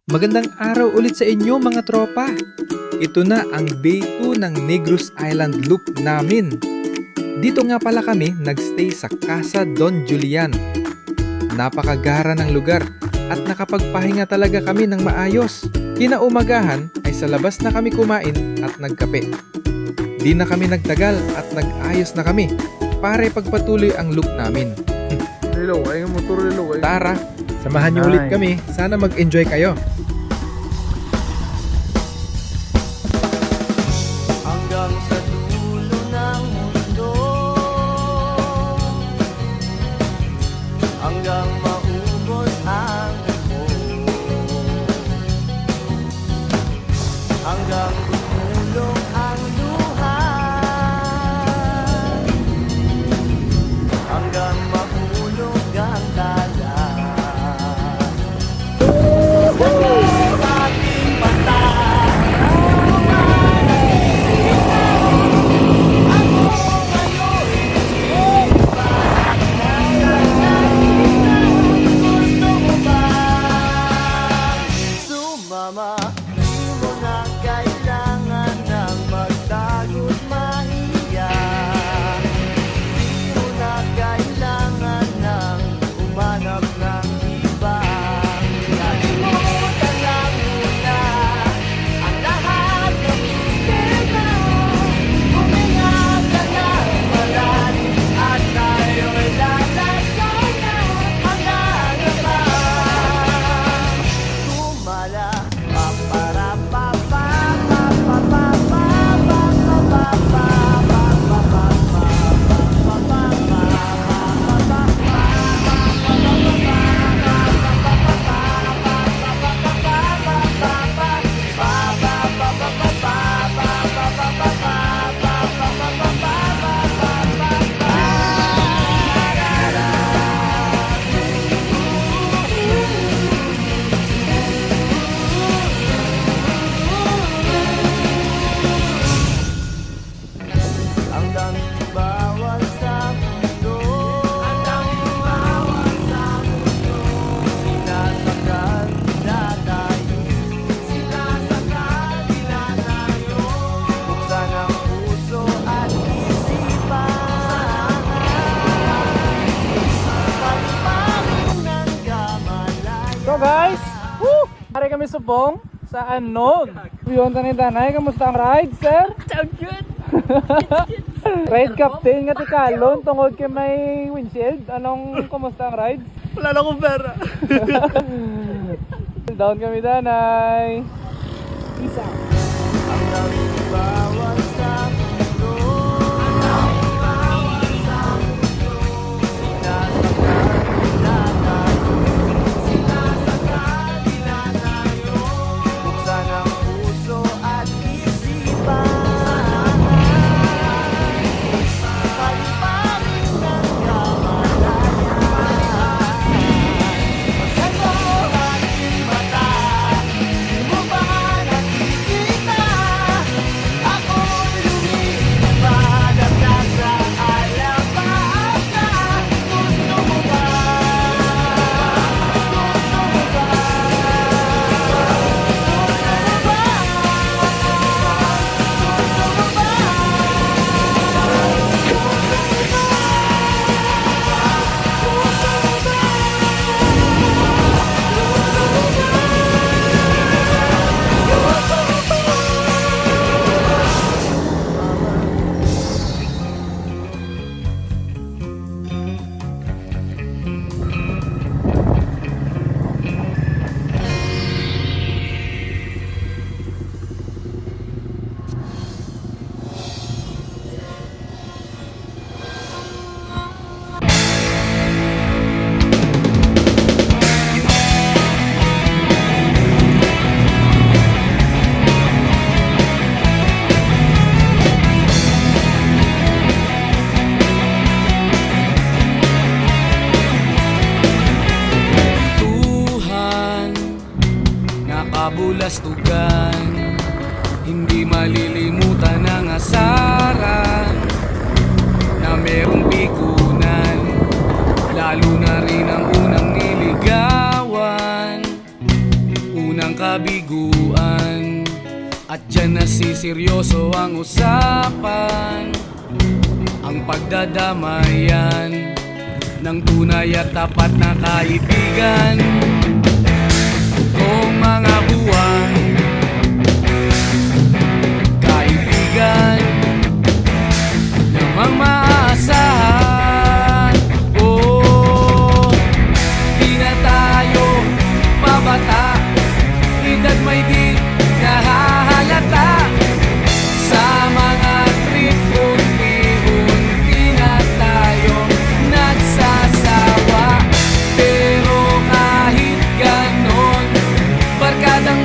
Magandang araw ulit sa inyo mga tropa. Ito na ang day 2 ng Negros Island Loop namin. Dito nga pala kami nagstay sa Casa Don Julian. Napakagara ng lugar at nakapagpahinga talaga kami ng maayos. Kinaumagahan ay sa labas na kami kumain at nagkape. Di na kami nagtagal at nag-ayos na kami para pagpatuloy ang loop namin. Lilo, ay motor lilo. Tara, samahan niyo ulit kami. Sana mag-enjoy kayo. Hanggang sa dulo ng mundo, hanggang maubos ang ito, hanggang dumulong ang luha, hanggang mahulog ang dagat. Ating mata, gusto mo ba sumama? Di mo na kailangan ng magtago't mahiya. Di mo na kailangan ng umanap ng iba. Kalimutan lang muna ang lahat ng problema. Huminga ka ng malalim at tayo'y lalayo na hanggang naman. Tumala, papara, papa, papa, papa, papa, papa, ang daming bawal sa mundo, ang daming bawal sa mundo. Sinasakal nila tayo, sinasakal nila tayo. Buksan ang puso at isipan, paliparin ng kamalayan. So guys, woo! Pare kami subong sa unknown. Yun ni Danay, kamusta ang ride, sir? So good. Ride captain nga ti Kalon, tungod kay may windshield. Anong kamusta ang ride? Wala na akong pera. Down kami, Danay. Peace out. Ang daming bawal sa mundo, ang daming bawal sa mundo. Sinasakal nila tayo, sinasakal nila tayo. Buksan ang puso at isipan, paliparin ng kamalayan. Pagkat mo aking mata, di mo ba nakikita? Ako'y lumilipad at nasa alapaca. Gusto mo ba? Gusto mo ba? Tuhan, nakabulastugan, hindi malilimutan ang asaran na merong pikunan, lalo na rin ang unang niligawan. Unang walang kabiguan. At dyan nasiseryoso ang usapan, ang pagdadamayan ng tunay at tapat na kaibigan. Kung mga buwan, kaibigan namang maaasahan. Oh, di na tayo pabata, edad may di nahahalata. Sa mga trip unti-unti na tayong nagsasawa. Pero kahit ganon, barkadang